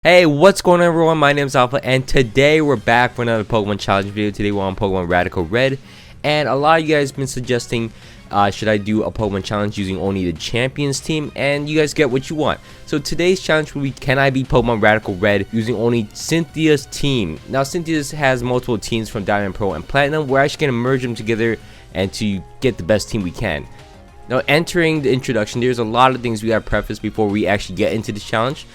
Hey, what's going on everyone? My name is Alpha and today we're back for another Pokemon challenge video. Today we're on Pokemon Radical Red, and a lot of you guys have been suggesting should I do a Pokemon challenge using only the champions team, and you guys get what you want. So today's challenge will be, can I beat Pokemon Radical Red using only Cynthia's team? Now Cynthia's has multiple teams from Diamond, Pearl, and Platinum. We're actually going to merge them together and to get the best team we can. Now entering the introduction, there's a lot of things we got to preface before we actually get into this challenge.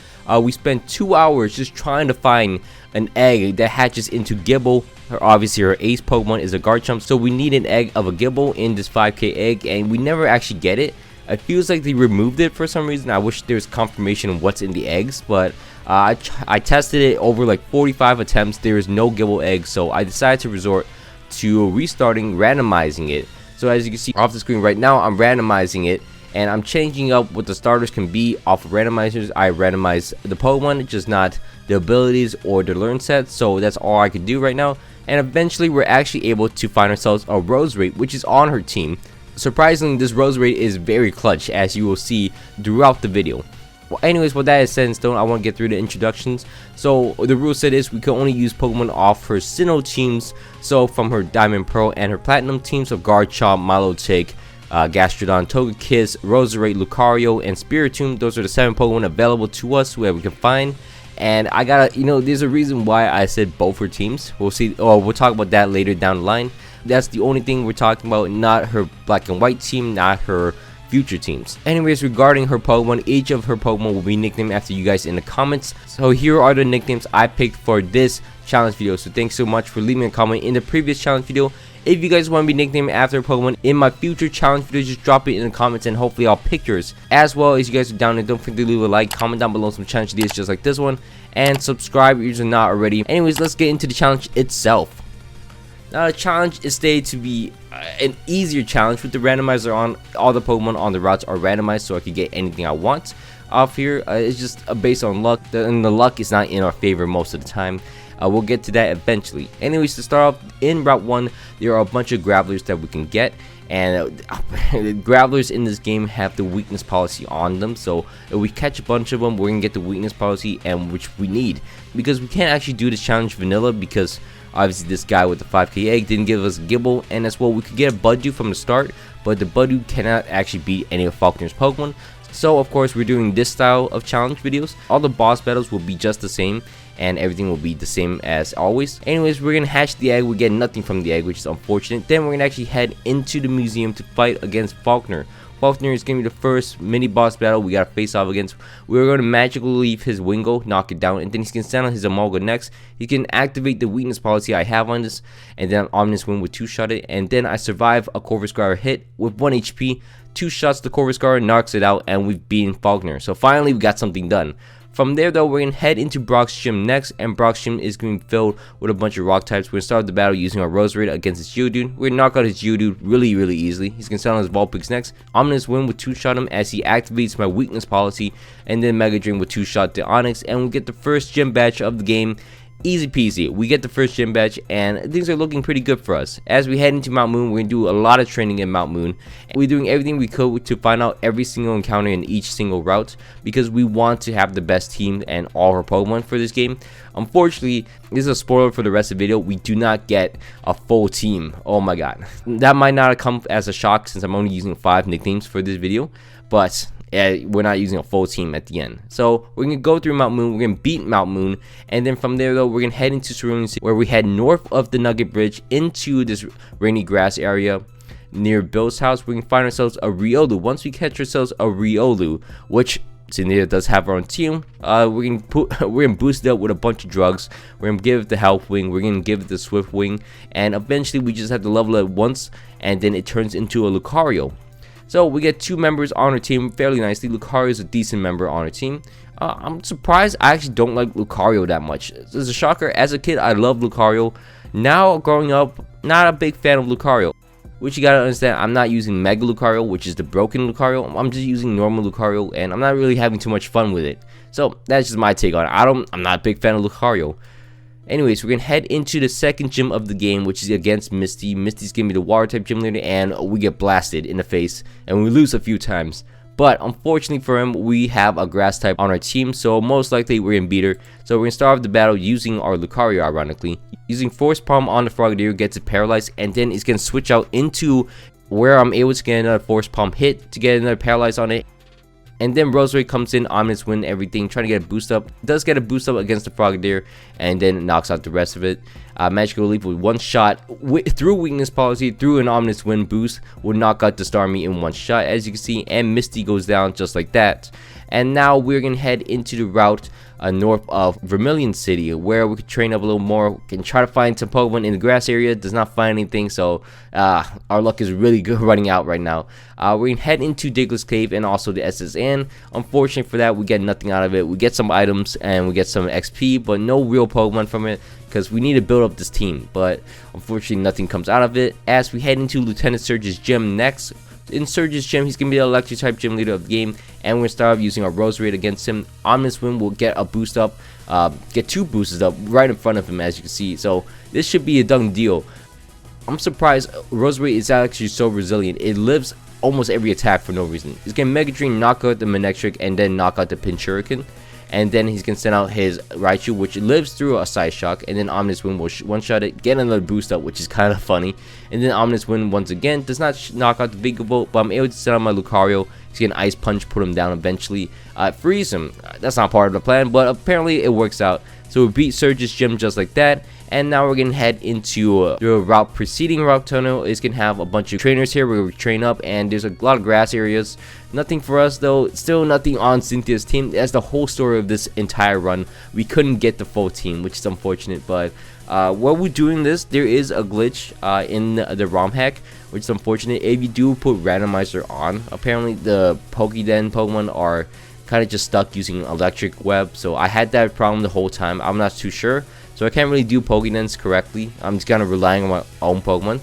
We spent 2 hours just trying to find an egg that hatches into Gibble. Obviously her ace Pokemon is a Garchomp, so we need an egg of a Gibble in this 5k egg, and we never actually get it. It feels like they removed it for some reason. I wish there was confirmation of what's in the eggs, but I tested it over like 45 attempts. There is no Gibble egg, so I decided to resort to restarting randomizing it. So as you can see off the screen right now, I'm randomizing it, and I'm changing up what the starters can be off of randomizers. I randomize the Pokemon, just not the abilities or the learn sets, so that's all I can do right now. And eventually we're actually able to find ourselves a Roserade, which is on her team. Surprisingly, this Roserade is very clutch, as you will see throughout the video. Well, anyways, with that is said in stone, I want to get through the introductions. So the rule set is we can only use Pokemon off her Sinnoh teams, so from her Diamond, Pearl, and her Platinum teams of Garchomp, Milotic, Gastrodon, Togekiss, Roserade, Lucario, and Spiritomb. Those are the 7 Pokemon available to us where we can find. And I gotta, there's a reason why I said both her teams. We'll see, or we'll talk about that later down the line. That's the only thing we're talking about, not her black and white team, not her future teams. Anyways, regarding her Pokemon, each of her Pokemon will be nicknamed after you guys in the comments. So here are the nicknames I picked for this challenge video. So thanks so much for leaving a comment in the previous challenge video. If you guys want to be nicknamed after a Pokemon in my future challenge videos, just drop it in the comments and hopefully I'll pick yours. As well as you guys are down there, don't forget to leave a like, comment down below some challenge ideas just like this one, and subscribe if you're not already. Anyways, let's get into the challenge itself. Now the challenge is stated to be an easier challenge with the randomizer on. All the Pokemon on the routes are randomized so I can get anything I want off here. It's just based on luck, and the luck is not in our favor most of the time. We'll get to that eventually. Anyways, to start off, in Route 1, there are a bunch of Gravelers that we can get. And Gravelers in this game have the weakness policy on them. So if we catch a bunch of them, we're going to get the weakness policy, and which we need. Because we can't actually do this challenge vanilla, because obviously this guy with the 5k egg didn't give us Gibble. And as well, we could get a Budew from the start, but the Budew cannot actually beat any of Falkner's Pokemon. So of course, we're doing this style of challenge videos. All the boss battles will be just the same, and everything will be the same as always. Anyways, we're gonna hatch the egg. We get nothing from the egg, which is unfortunate. Then we're gonna actually head into the museum to fight against Falkner. Falkner is gonna be the first mini boss battle we gotta face off against. We're gonna magically leave his Wingo, knock it down, and then he's gonna stand on his Amalga next. He can activate the weakness policy I have on this, and then Omnis Wind with 2-shot it, and then I survive a Corvuscar hit with 1 HP. 2 shots to Corvuscar, knocks it out, and we've beaten Falkner. So finally we got something done. From there though, we're going to head into Brock's gym next, and Brock's gym is going to be filled with a bunch of rock types. We're going to start the battle using our Roserade against his Geodude. We're going to knock out his Geodude really easily. He's going to stand on his Vulpix next. Omnis Wind with 2-shot him as he activates my weakness policy, and then Mega Drain with 2-shot to Onix, and we get the first gym badge of the game. Easy peasy, we get the first gym badge, and things are looking pretty good for us. As we head into Mount Moon, we're going to do a lot of training in Mount Moon. We're doing everything we could to find out every single encounter in each single route, because we want to have the best team and all our Pokemon for this game. Unfortunately, this is a spoiler for the rest of the video, we do not get a full team. Oh my god. That might not have come as a shock since I'm only using 5 nicknames for this video, but we're not using a full team at the end. So we're gonna go through Mount Moon, we're gonna beat Mount Moon, and then from there though, we're gonna head into Cerulean Sea, where we head north of the Nugget Bridge into this rainy grass area near Bill's house. We can find ourselves a Riolu. Once we catch ourselves a Riolu, which Cynthia does have our own team, we're gonna boost it up with a bunch of drugs. We're gonna give it the Health Wing, we're gonna give it the Swift Wing, and eventually we just have to level it once, and then it turns into a Lucario. So we get 2 members on our team fairly nicely. Lucario is a decent member on our team. I'm surprised I actually don't like Lucario that much. It's a shocker. As a kid, I loved Lucario. Now, growing up, not a big fan of Lucario. Which you gotta understand, I'm not using Mega Lucario, which is the broken Lucario. I'm just using normal Lucario, and I'm not really having too much fun with it. So that's just my take on it. I'm not a big fan of Lucario. Anyways, we're gonna head into the second gym of the game, which is against Misty. Misty's gonna be the water type gym leader, and we get blasted in the face, and we lose a few times. But unfortunately for him, we have a grass type on our team, so most likely we're gonna beat her. So we're gonna start off the battle using our Lucario, ironically. Using Force Palm on the Frogadier, gets it paralyzed, and then it's gonna switch out into where I'm able to get another Force Palm hit to get another paralyze on it. And then Roserade comes in, Omnis Wind, everything, trying to get a boost up. Does get a boost up against the Frogadier, and then knocks out the rest of it. Magical Leap with one shot, through Weakness Policy, through an Omnis Wind boost, will knock out the Starmie in one shot, as you can see, and Misty goes down just like that. And now we're going to head into the route north of Vermilion City, where we can train up a little more, can try to find some Pokemon in the grass area. Does not find anything, so our luck is really good running out right now. We're gonna head into Digless Cave and also the SSN. Unfortunately for that, we get nothing out of it. We get some items and we get some XP, but no real Pokemon from it, because we need to build up this team. But unfortunately, nothing comes out of it. As we head into Lieutenant Surge's gym next. In Surge's gym, he's going to be the electric type gym leader of the game, and we're going to start off using our Roserade against him. Omnis Wind will get a boost up, get two boosts up right in front of him, as you can see. So this should be a done deal. I'm surprised Roserade is actually so resilient. It lives almost every attack for no reason. He's going to Mega Drain, knock out the Manectric, and then knock out the Pinchurican. And then he's going to send out his Raichu, which lives through a Side Shock. And then Omnis Wind will one-shot it, get another boost up, which is kind of funny. And then Omnis Wind once again does not knock out the Big Volt, but I'm able to send out my Lucario. He's going to Ice Punch, put him down eventually. Freeze him. That's not part of the plan, but apparently it works out. So we beat Surge's gym just like that. And now we're going to head into the route preceding Route Tunnel. It's going to have a bunch of trainers here where we train up, and there's a lot of grass areas. Nothing for us though, still nothing on Cynthia's team. That's the whole story of this entire run. We couldn't get the full team, which is unfortunate, but while we're doing this, there is a glitch in the ROM hack, which is unfortunate. If you do put randomizer on, apparently the Pokéden Pokemon are kind of just stuck using electric web, so I had that problem the whole time. I'm not too sure, so I can't really do Pokédens correctly. I'm just kind of relying on my own Pokemon,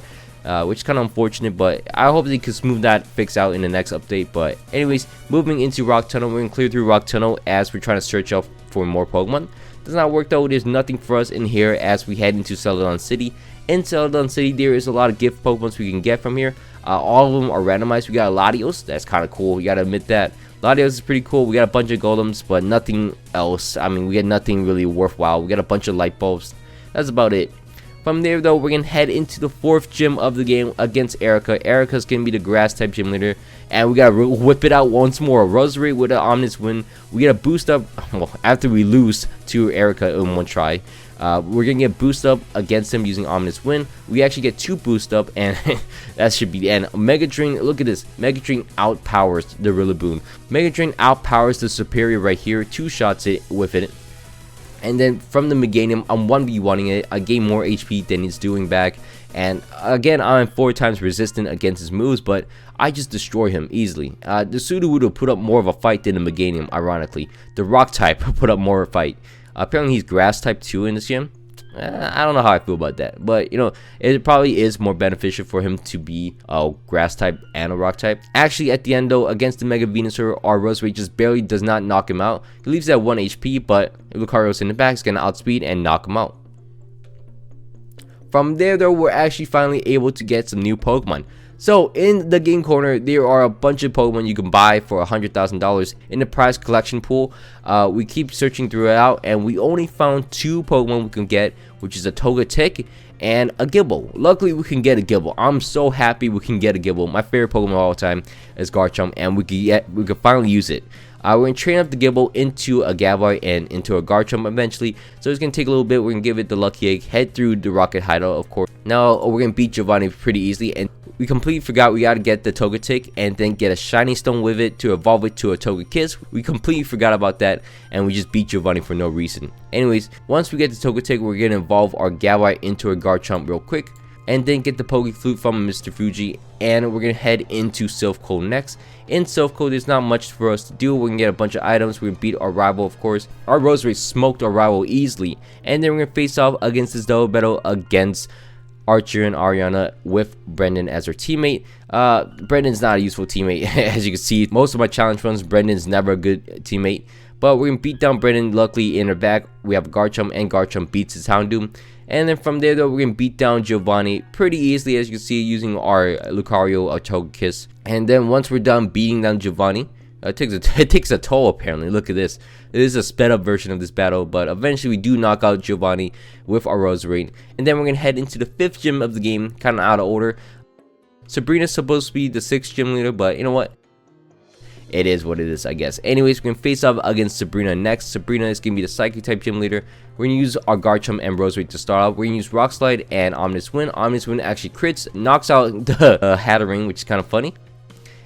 which is kind of unfortunate, but I hope they can smooth that fix out in the next update. But anyways, moving into Rock Tunnel, we're going to clear through Rock Tunnel as we're trying to search out for more Pokemon. Does not work though. There's nothing for us in here as we head into Celadon City. In Celadon City, there is a lot of gift Pokemon we can get from here. All of them are randomized. We got a Latios, that's kind of cool, you gotta admit that. Latios is pretty cool. We got a bunch of Golems, but nothing else. I mean, we got nothing really worthwhile. We got a bunch of Light Bulbs. That's about it. From there, though, we're going to head into the fourth gym of the game against Erica. Erica's going to be the Grass-type gym leader, and we got to whip it out once more. Roserade with an Omnis Wind. We get a boost up, well, after we lose to Erica in one try. We're going to get boost up against him using Omnis Wind. We actually get two boost up, and that should be the end. Mega Drain, look at this. Mega Drain outpowers the Rillaboom. Mega Drain outpowers the Superior right here. Two shots it with it. And then from the Meganium, I'm 1v1ing it. I gain more HP than it's doing back. And again, I'm 4 times resistant against his moves, but I just destroy him easily. The Sudowoodo put up more of a fight than the Meganium, ironically. The Rock type put up more of a fight. Apparently he's Grass type 2 in this gym. I don't know how I feel about that, but you know, it probably is more beneficial for him to be a Grass type and a Rock type. Actually, at the end though, against the Mega Venusaur, our Roserade just barely does not knock him out. He leaves at 1 HP, but Lucario's in the back is gonna outspeed and knock him out. From there though, we're actually finally able to get some new Pokemon. So in the game corner, there are a bunch of Pokemon you can buy for $100,000 in the prize collection pool. We keep searching throughout, and we only found 2 Pokemon we can get, which is a Togetic and a Gible. Luckily, we can get a Gible. I'm so happy we can get a Gible. My favorite Pokemon of all time is Garchomp, and we can finally use it. We're going to train up the Gible into a Gabite and into a Garchomp eventually. So it's going to take a little bit. We're going to give it the Lucky Egg, head through the Rocket Hideout, of course. Now, we're going to beat Giovanni pretty easily, and we completely forgot we got to get the Togetic and then get a Shiny Stone with it to evolve it to a Togekiss. We completely forgot about that, and we just beat Giovanni for no reason. Anyways, once we get the Togetic, we're going to evolve our Gabite into a Garchomp real quick, and then get the Poke Flute from Mr. Fuji, and we're going to head into Silph Co next. In Silph Co, there's not much for us to do. We can get a bunch of items. We're going to beat our rival, of course. Our Roserade smoked our rival easily, and then we're going to face off against this double battle against Archer and Ariana with Brendan as our teammate. Brendan's not a useful teammate. As you can see, most of my challenge runs, Brendan's never a good teammate. But we're going to beat down Brendan. Luckily, in our back, we have Garchomp, and Garchomp beats his Houndoom. And then from there, though, we're going to beat down Giovanni pretty easily, as you can see, using our Lucario, a Togekiss. And then once we're done beating down Giovanni, It takes a toll apparently. Look at this. It is a sped up version of this battle, but eventually we do knock out Giovanni with our Rosary. And then we're gonna head into the 5th gym of the game, kind of out of order. Sabrina's supposed to be the 6th gym leader, but you know what? It is what it is, I guess. Anyways, we're gonna face off against Sabrina next. Sabrina is gonna be the Psychic type gym leader. We're gonna use our Garchomp and Rosary to start off. We're gonna use Rock Slide and Omnis Wind. Omnis Wind actually crits, knocks out the Hattering, which is kind of funny.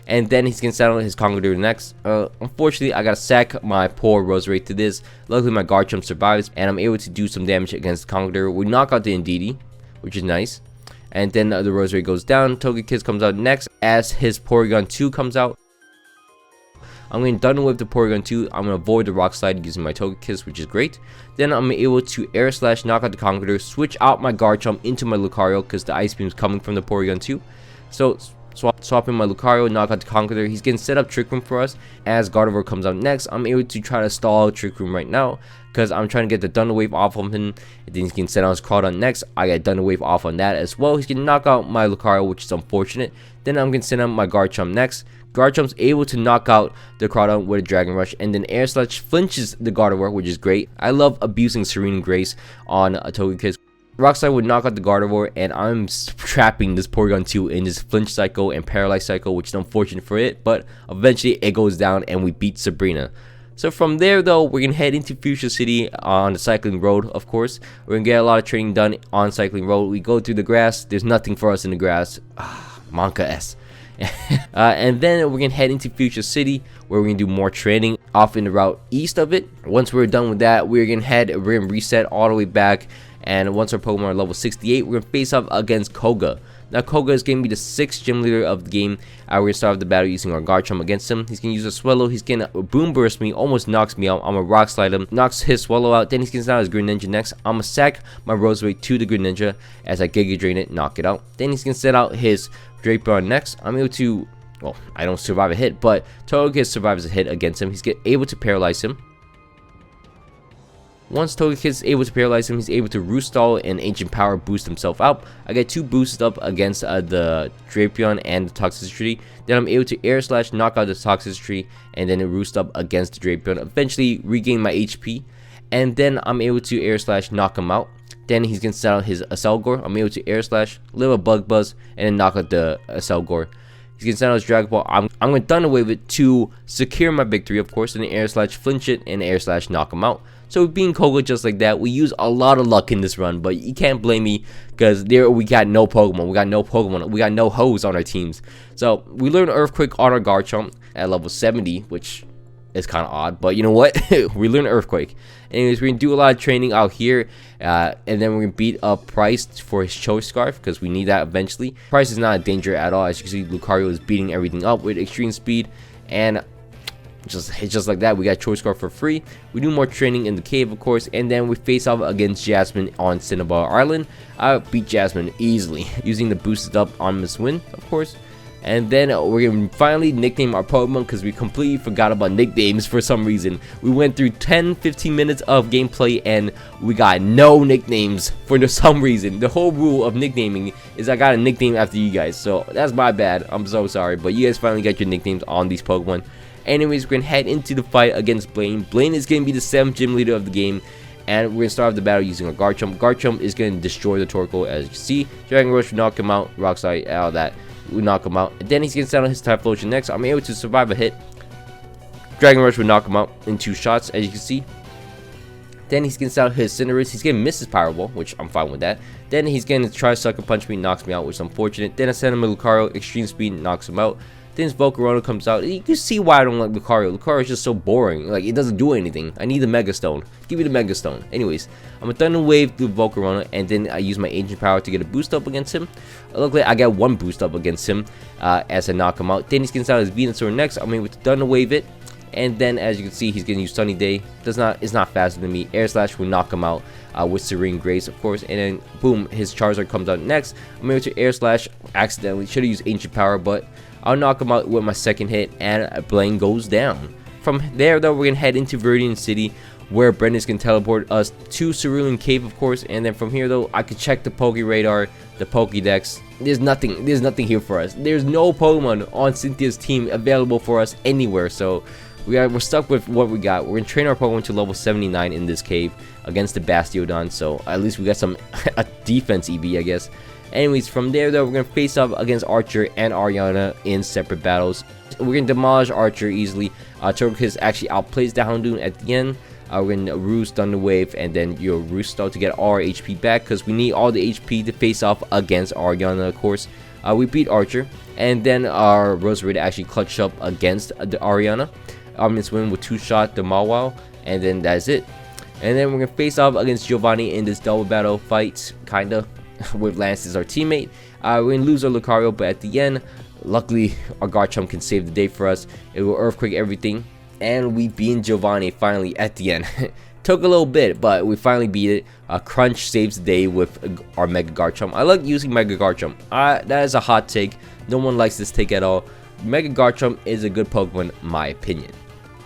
And then he's gonna settle his Congador next. Unfortunately, I gotta sack my poor Rosary to this. Luckily, my Garchomp survives, and I'm able to do some damage against Congador. We knock out the Indeedee, which is nice. And then the Rosary goes down. Togekiss comes out next as his Porygon 2 comes out. I'm going to Thunder Wave the Porygon 2. I'm going to avoid the Rock Slide using my Togekiss, which is great. Then I'm able to Air Slash, knock out the Congador, switch out my Garchomp into my Lucario because the Ice Beam is coming from the Porygon 2. So swapping my Lucario, knock out the Congador. He's getting set up Trick Room for us. As Gardevoir comes out next, I'm able to try to stall Trick Room right now because I'm trying to get the Thunder Wave off of him. And then he's getting set on his Crawdon next. I got Thunder Wave off on that as well. He's going to knock out my Lucario, which is unfortunate. Then I'm going to send out my Garchomp next. Garchomp's able to knock out the Crawdon with a Dragon Rush, and then Air Slash flinches the Gardevoir, which is great. I love abusing Serene Grace on a Togekiss. Rock Slide would knock out the Gardevoir, and I'm trapping this Porygon 2 in this flinch cycle and paralyze cycle, which is unfortunate for it, but eventually it goes down and we beat Sabrina. So from there though, we're going to head into Fuchsia City on the Cycling Road, of course. We're going to get a lot of training done on Cycling Road. We go through the grass. There's nothing for us in the grass. Monka S. And then we're gonna head into Fuchsia City where we're gonna do more training off in the route east of it. Once we're done with that, we're gonna reset all the way back, and once our Pokemon are level 68, we're gonna face off against Koga. Now Koga is gonna be the 6th gym leader of the game. We're gonna start off the battle using our Garchomp against him. He's gonna use a Swallow. He's gonna Boom Burst me, almost knocks me out. I'm gonna Rock Slide him, knocks his Swallow out. Then he's gonna start his Greninja next. I'm gonna sack my Rosary to the Greninja as I Giga Drain it, knock it out. Then he's gonna set out his Drapion next. I'm able to, well, I don't survive a hit, but Togekiss survives a hit against him. He's able to paralyze him. Once Togekiss is able to paralyze him, he's able to Roost Stall and Ancient Power boost himself up. I get 2 boosts up against the Drapion and the Toxicity. Then I'm able to Air Slash, knock out the Toxicity, and then Roost up against the Drapion. Eventually regain my HP, and then I'm able to Air Slash, knock him out. Then he's gonna set out his Acelgor. I'm able to Air Slash, little Bug Buzz, and then knock out the Acelgor. He's gonna send out his Dragon Ball. I'm gonna Thunder Wave it to secure my victory, of course, and then Air Slash flinch it and Air Slash knock him out. So being Koga just like that, we use a lot of luck in this run, but you can't blame me because there we got no Pokemon, we got no hoes on our teams. So we learned Earthquake on our Garchomp at level 70, which is kind of odd, but you know what? We learned Earthquake. Anyways, we're gonna do a lot of training out here, and then we're gonna beat up Price for his Choice Scarf because we need that eventually. Price is not a danger at all. As you can see, Lucario is beating everything up with extreme speed, and just like that, we got Choice Scarf for free. We do more training in the cave, of course, and then we face off against Jasmine on Cinnabar Island. I beat Jasmine easily using the boosted up on Miss Win, of course. And then we're gonna finally nickname our Pokemon because we completely forgot about nicknames for some reason. We went through 10-15 minutes of gameplay and we got no nicknames for some reason. The whole rule of nicknaming is I got a nickname after you guys, so that's my bad. I'm so sorry, but you guys finally got your nicknames on these Pokemon. Anyways, we're gonna head into the fight against Blaine. Blaine is gonna be the 7th gym leader of the game, and we're gonna start off the battle using our Garchomp. Garchomp is gonna destroy the Torkoal, as you can see. Dragon Rush will knock him out. Rock Slide, all that. We knock him out, and then he's gonna send out his Typhlosion next. I'm able to survive a hit. Dragon Rush would knock him out in 2 shots, as you can see. Then he's gonna send out his Cinderace. He's gonna miss his Powerball, which I'm fine with that. Then he's gonna try to Sucker Punch me, knocks me out, which is unfortunate. Then I send him a Lucario, extreme speed, knocks him out. Then his Volcarona comes out. You can see why I don't like Lucario. Lucario is just so boring. Like, it doesn't do anything. I need the Mega Stone. Give me the Mega Stone. Anyways, I'm gonna Thunder Wave through Volcarona, and then I use my Ancient Power to get a boost up against him. Look like I got 1 boost up against him as I knock him out. Then he's gonna start his Venusaur next. I'm able to Thunder Wave it, and then as you can see, he's gonna use Sunny Day. Is not faster than me. Air Slash will knock him out with Serene Grace, of course, and then boom, his Charizard comes out next. I'm able to Air Slash accidentally. Should have used Ancient Power, but I'll knock him out with my 2nd hit, and Blaine goes down. From there, though, we're going to head into Viridian City, where Brendan's going to teleport us to Cerulean Cave, of course. And then from here, though, I could check the Poke Radar, the Pokédex, there's nothing here for us. There's no Pokemon on Cynthia's team available for us anywhere, so we're stuck with what we got. We're gonna train our Pokemon to level 79 in this cave against the Bastiodon, so at least we got some a defense EV, I guess. Anyways, from there though, we're gonna face off against Archer and Ariana in separate battles. We're gonna demolish Archer easily. Togekiss actually outplays the Houndoom at the end. We're gonna Roost Thunder Wave and then your Roost to get our HP back, because we need all the HP to face off against Ariana, of course. We beat Archer, and then our Roserade actually clutched up against the Ariana. Omnis win with 2-shot the Mawile, and then that's it. And then we're gonna face off against Giovanni in this double battle fight, kinda, with Lance as our teammate. We're gonna lose our Lucario, but at the end, luckily our Garchomp can save the day for us. It will Earthquake everything, and we beat Giovanni finally at the end. Took a little bit, but we finally beat it. Crunch saves the day with our Mega Garchomp. I like using Mega Garchomp. That is a hot take. No one likes this take at all. Mega Garchomp is a good Pokemon, in my opinion.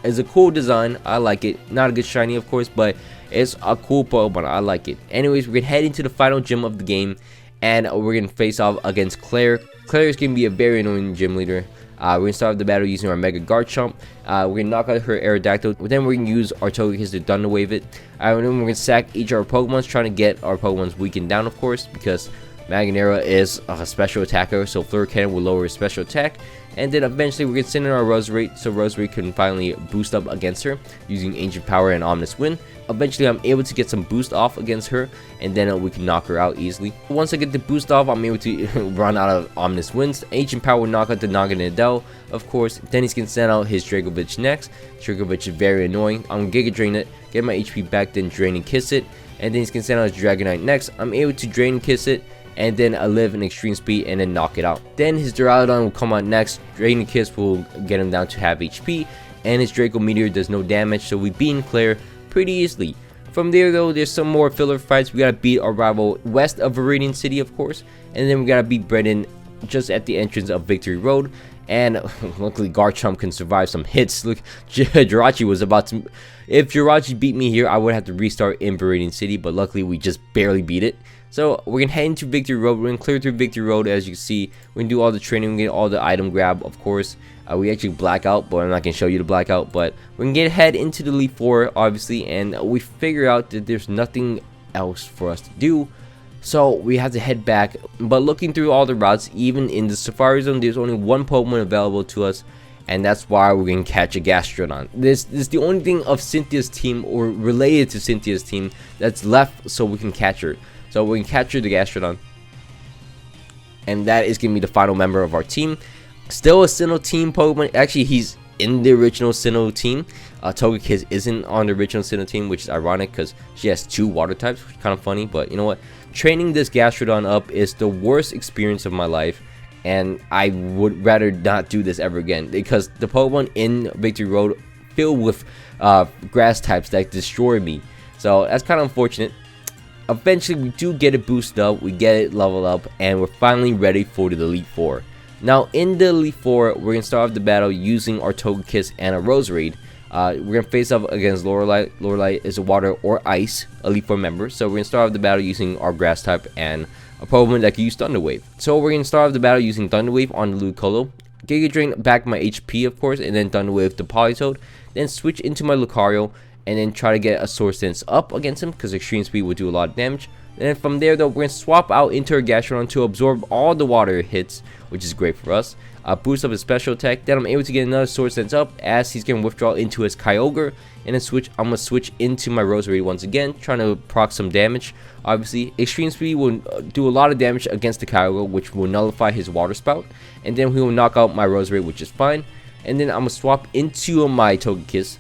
It's a cool design. I like it. Not a good shiny, of course, but it's a cool Pokemon. I like it. Anyways, we're gonna head into the final gym of the game, and we're gonna face off against Claire. Claire is gonna be a very annoying gym leader. We're gonna start the battle using our Mega Garchomp. We're gonna knock out her Aerodactyl. Then we're gonna use our Togekiss to Thunder Wave it. And then we're gonna sack each of our Pokemons, trying to get our Pokemons weakened down, of course, because Magnera is a special attacker, so Fleur Cannon will lower his special attack. And then eventually we're gonna send in our Roserade, so Roserade can finally boost up against her using Ancient Power and Omnis Wind. Eventually I'm able to get some boost off against her, and then we can knock her out easily. Once I get the boost off, I'm able to run out of Omnis Winds. Ancient Power will knock out the Naganadel, of course. Then he's gonna send out his Dragovich next. Dragovich is very annoying. I'm gonna Giga Drain it, get my HP back, then Drain and Kiss it. And then he's gonna send out his Dragonite next. I'm able to Drain and Kiss it, and then I live in extreme speed and then knock it out. Then his Duraludon will come out next. Drain and Kiss will get him down to half HP, and his Draco Meteor does no damage, so we beat Claire pretty easily. From there though, there's some more filler fights. We gotta beat our rival west of Viridian City, of course, and then we gotta beat Brennan just at the entrance of Victory Road. And luckily Garchomp can survive some hits. Look, Jirachi was about to... If Jirachi beat me here, I would have to restart in Viridian City, but luckily we just barely beat it. So we're gonna head into Victory Road. We're gonna clear through Victory Road, as you can see. We're gonna do all the training, we get all the item grab, of course. We actually black out, but I'm not gonna show you the blackout. But we're gonna head into the Elite Four, obviously, and we figure out that there's nothing else for us to do. So we have to head back. But looking through all the routes, even in the Safari Zone, there's only one Pokemon available to us, and that's why we're gonna catch a Gastrodon. This is the only thing of Cynthia's team, or related to Cynthia's team, that's left, so we can catch her. So we can capture the Gastrodon, and that is gonna be the final member of our team. Still a Sinnoh team Pokemon. Actually, he's in the original Sinnoh team. Togekiss isn't on the original Sinnoh team, which is ironic because she has 2 water types, which is kind of funny. But you know what? Training this Gastrodon up is the worst experience of my life, and I would rather not do this ever again, because the Pokemon in Victory Road filled with grass types that destroy me. So that's kind of unfortunate. Eventually, we do get it boosted up, we get it leveled up, and we're finally ready for the Elite Four. Now, in the Elite Four, we're going to start off the battle using our Togekiss and a Roserade. We're going to face off against Lorelei. Lorelei is a Water or Ice Elite Four member, so we're going to start off the battle using our Grass type and a Pokemon that can use Thunder Wave. So we're going to start off the battle using Thunder Wave on the Ludicolo. Giga Drain back my HP, of course, and then Thunder Wave the Politoed. Then switch into my Lucario, and then try to get a Swords Dance up against him, because Extreme Speed will do a lot of damage. And then from there though, we're going to swap out into our Gastrodon to absorb all the water hits, which is great for us. Boost up his special attack. Then I'm able to get another Swords Dance up, as he's going to withdraw into his Kyogre. And then I'm going to switch into my Roserade once again, trying to proc some damage. Obviously, Extreme Speed will do a lot of damage against the Kyogre, which will nullify his Water Spout. And then he will knock out my Roserade, which is fine. And then I'm going to swap into my Togekiss.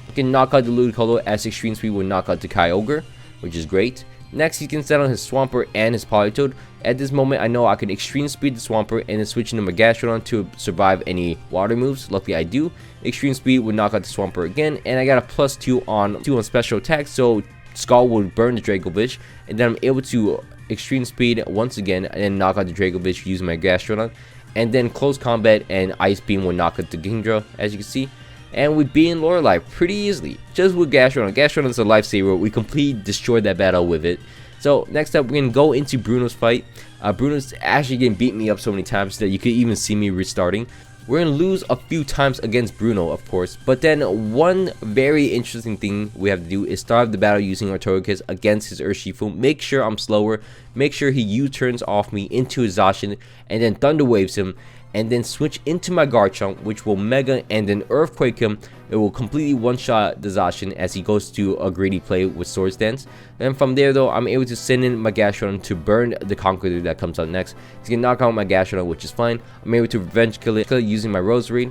I can knock out the Ludicolo, as Extreme Speed will knock out the Kyogre, which is great. Next, he can set on his Swampert and his Politoed. At this moment, I know I can Extreme Speed the Swampert and then switch into my Gastrodon to survive any water moves. Luckily, I do. Extreme Speed would knock out the Swampert again, and I got a +2 on special attack, so Skull will burn the Dragovich, and then I'm able to Extreme Speed once again and then knock out the Dragovich using my Gastrodon. And then Close Combat and Ice Beam will knock out the Kingdra, as you can see. And we beat Lorelei pretty easily, just with Gastrodon. Gastrodon's a lifesaver. We completely destroyed that battle with it. So next up, we're gonna go into Bruno's fight. Bruno's actually getting beat me up so many times that you could even see me restarting. We're gonna lose a few times against Bruno, of course, but then one very interesting thing we have to do is start the battle using our Togekiss against his Urshifu. Make sure I'm slower, make sure he U-turns off me into his Zacian, and then Thunder Waves him, and then switch into my Garchomp, which will Mega and then Earthquake him. It will completely one-shot the Zacian as he goes to a greedy play with Swords Dance. And from there though, I'm able to send in my Gastrodon to burn the Conqueror that comes out next. He's gonna knock out my Gastrodon, which is fine. I'm able to Revenge Kill it using my Rosary.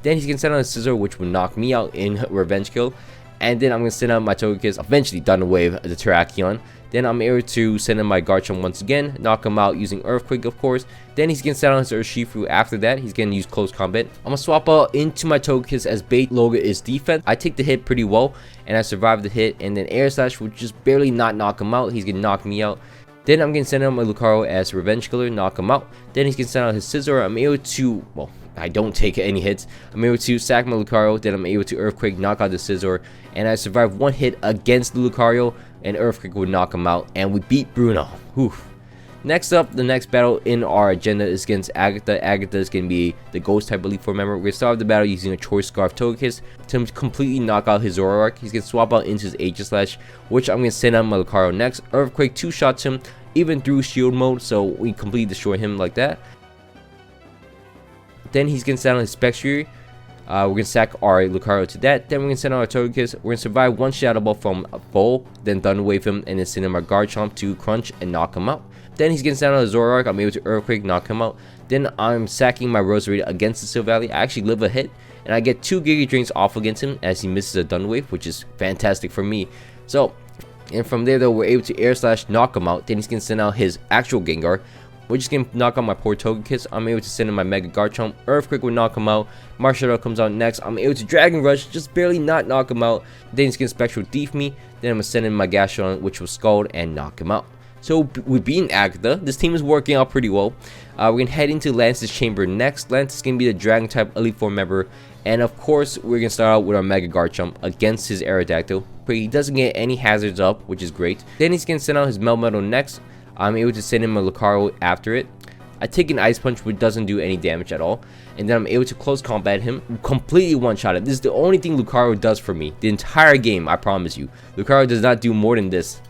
Then he's gonna send out a Scizor, which will knock me out in Revenge Kill. And then I'm gonna send out my Togekiss, eventually Thunder Wave the Terrakion. Then I'm able to send in my Garchomp once again, knock him out using Earthquake, of course. Then he's gonna send out his Urshifu. After that, he's gonna use Close Combat. I'm gonna swap out into my Togekiss as bait logo is defense. I take the hit pretty well, and I survive the hit. And then Air Slash will just barely not knock him out. He's gonna knock me out. Then I'm gonna send out my Lucario as Revenge Killer, knock him out. Then he's gonna send out his Scizor. I'm able to, well, I don't take any hits. I'm able to sack my Lucario, then I'm able to Earthquake, knock out the Scizor, and I survive one hit against the Lucario, and Earthquake would knock him out, and we beat Bruno. Whew. Next up, the next battle in our agenda is against Agatha. Agatha is going to be the Ghost type Elite Four member. We're going to start the battle using a Choice Scarf Togekiss to completely knock out his Zoroark. He's going to swap out into his Aegislash, which I'm going to send out my Lucario next. Earthquake two-shots him, even through shield mode, so we completely destroy him like that. Then he's going to send out his Spectre. We're going to sack our Lucario to that. Then we're going to send out our Togekiss. We're going to survive one Shadow Ball from a Full, then Thunder Wave him, and then send him our Garchomp to Crunch and knock him out. Then he's going to send out a Zoroark. I'm able to Earthquake, knock him out. Then I'm sacking my Roserade against the Silvally. I actually live a hit, and I get 2 Giga Drains off against him as he misses a Thunder Wave, which is fantastic for me. So, and from there though, we're able to Air Slash, knock him out. Then he's going to send out his actual Gengar, which is going to knock out my poor Togekiss. I'm able to send in my Mega Garchomp. Earthquake will knock him out. Marshall comes out next. I'm able to Dragon Rush, just barely not knock him out. Then he's going to Spectral Thief me. Then I'm going to send in my Gastrodon, which will Scald and knock him out. So we're beating Agatha. This team is working out pretty well. We're going to head into Lance's chamber next. Lance is going to be the Dragon type Elite Four member. And of course, we're going to start out with our Mega Garchomp against his Aerodactyl. But he doesn't get any hazards up, which is great. Then he's going to send out his Melmetal next. I'm able to send him a Lucario after it. I take an Ice Punch, which doesn't do any damage at all. And then I'm able to Close Combat him, completely one-shot him. This is the only thing Lucario does for me. The entire game, I promise you. Lucario does not do more than this.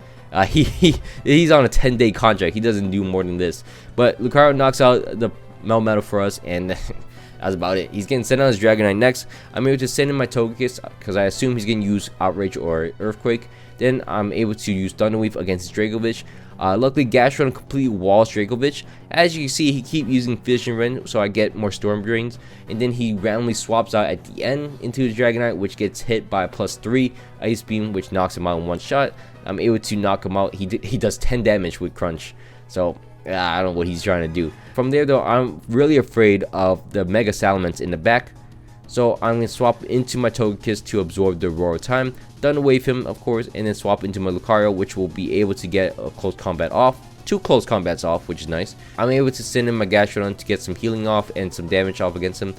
He's on a 10-day contract. He doesn't do more than this. But Lucario knocks out the Melmetal for us, and that's about it. He's getting sent out his Dragonite next. I'm able to send in my Togekiss, because I assume he's going to use Outrage or Earthquake. Then I'm able to use Thunder Wave against Dragovich. Luckily, Gastrodon completely walls Dragovich. As you can see, he keeps using Fission Rend, so I get more Storm Drains. And then he randomly swaps out at the end into his Dragonite, which gets hit by a +3 Ice Beam, which knocks him out in one shot. I'm able to knock him out. He does 10 damage with Crunch. So, I don't know what he's trying to do. From there, though, I'm really afraid of the Mega Salamence in the back. So, I'm going to swap into my Togekiss to absorb the Roar Time. Thunder Wave him, of course, and then swap into my Lucario, which will be able to get a Close Combat off. 2 Close Combats off, which is nice. I'm able to send in my Gastrodon to get some healing off and some damage off against him.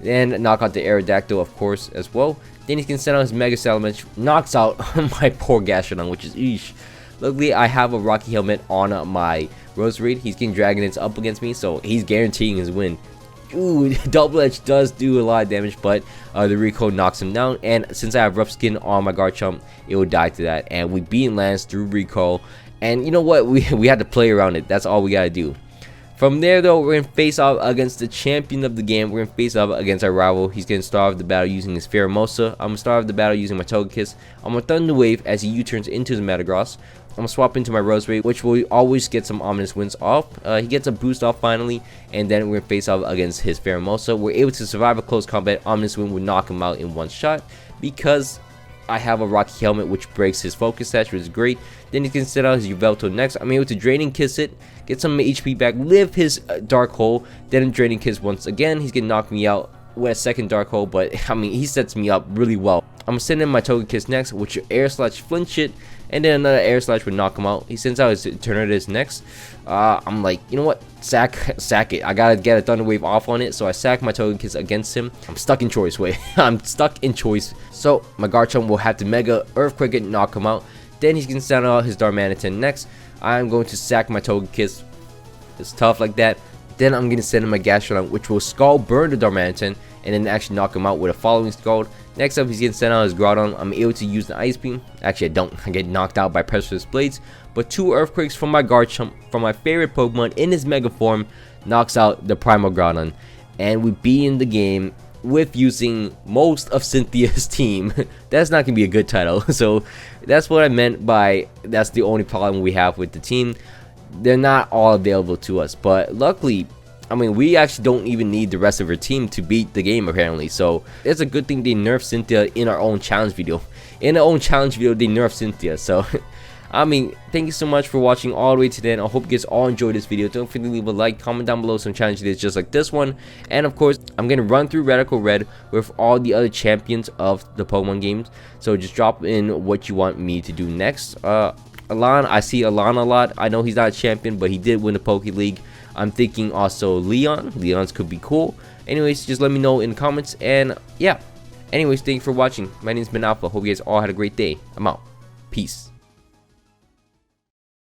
And knock out the Aerodactyl, of course, as well. Then he can send out his Mega Salamence, knocks out my poor Gastrodon, which is eesh. Luckily, I have a Rocky Helmet on my Roserade. He's getting Dragonite up against me, so he's guaranteeing his win. Ooh, Double Edge does do a lot of damage, but the Recoil knocks him down. And since I have Rough Skin on my Garchomp, it will die to that. And we beat Lance through Recoil. And you know what? We had to play around it. That's all we gotta do. From there, though, we're going to face off against the champion of the game. We're going to face off against our rival. He's going to start off the battle using his Pheromosa. I'm going to start off the battle using my Togekiss. I'm going to Thunder Wave as he U-turns into the Metagross. I'm going to swap into my Roserade, which will always get some Ominous Winds off. He gets a boost off finally, and then we're going to face off against his Pheromosa. We're able to survive a close combat. Ominous Wind would knock him out in one shot because I have a Rocky Helmet which breaks his Focus Sash, which is great. Then he can set out his Yveltal next. I'm able to Draining Kiss it, get some HP back, live his Dark Hole, then Draining Kiss once again. He's gonna knock me out with a second Dark Hole, but I mean, he sets me up really well. I'm gonna send in my Togekiss next, which Air Slash flinch it, and then another Air Slash would knock him out. He sends out his Eternatus next. I'm like, you know what? Sack it. I gotta get a Thunder Wave off on it, so I sack my Togekiss against him. I'm stuck in choice. Wait, I'm stuck in choice. So my Garchomp will have to Mega Earthquake it and knock him out. Then he's gonna send out his Darmanitan next. I'm going to sack my Togekiss. It's tough like that. Then I'm gonna send him a Gastrodon, which will Scald Burn the Darmanitan and then actually knock him out with a following Scald. Next up, he's gonna send out his Groudon. I'm able to use the Ice Beam. Actually, I don't. I get knocked out by Precious Blades. But 2 Earthquakes from my Garchomp, from my favorite Pokemon in his Mega form, knocks out the Primal Groudon. And we beat in the game with using most of Cynthia's team. That's not gonna be a good title. So that's what I meant by that's the only problem we have with the team. They're not all available to us, but luckily, I mean, we actually don't even need the rest of her team to beat the game apparently. So it's a good thing they nerfed Cynthia in our own challenge video. In our own challenge video, they nerfed Cynthia. So I mean, thank you so much for watching all the way to the end. I hope you guys all enjoyed this video. Don't forget to leave a like, comment down below some challenge videos just like this one. And of course, I'm going to run through Radical Red with all the other champions of the Pokemon games. So just drop in what you want me to do next. Alan, I see Alan a lot. I know he's not a champion, but he did win the Poke League. I'm thinking also Leon. Leon's could be cool. Anyways, just let me know in the comments. And yeah. Anyways, thank you for watching. My name's been Alpha. Hope you guys all had a great day. I'm out. Peace.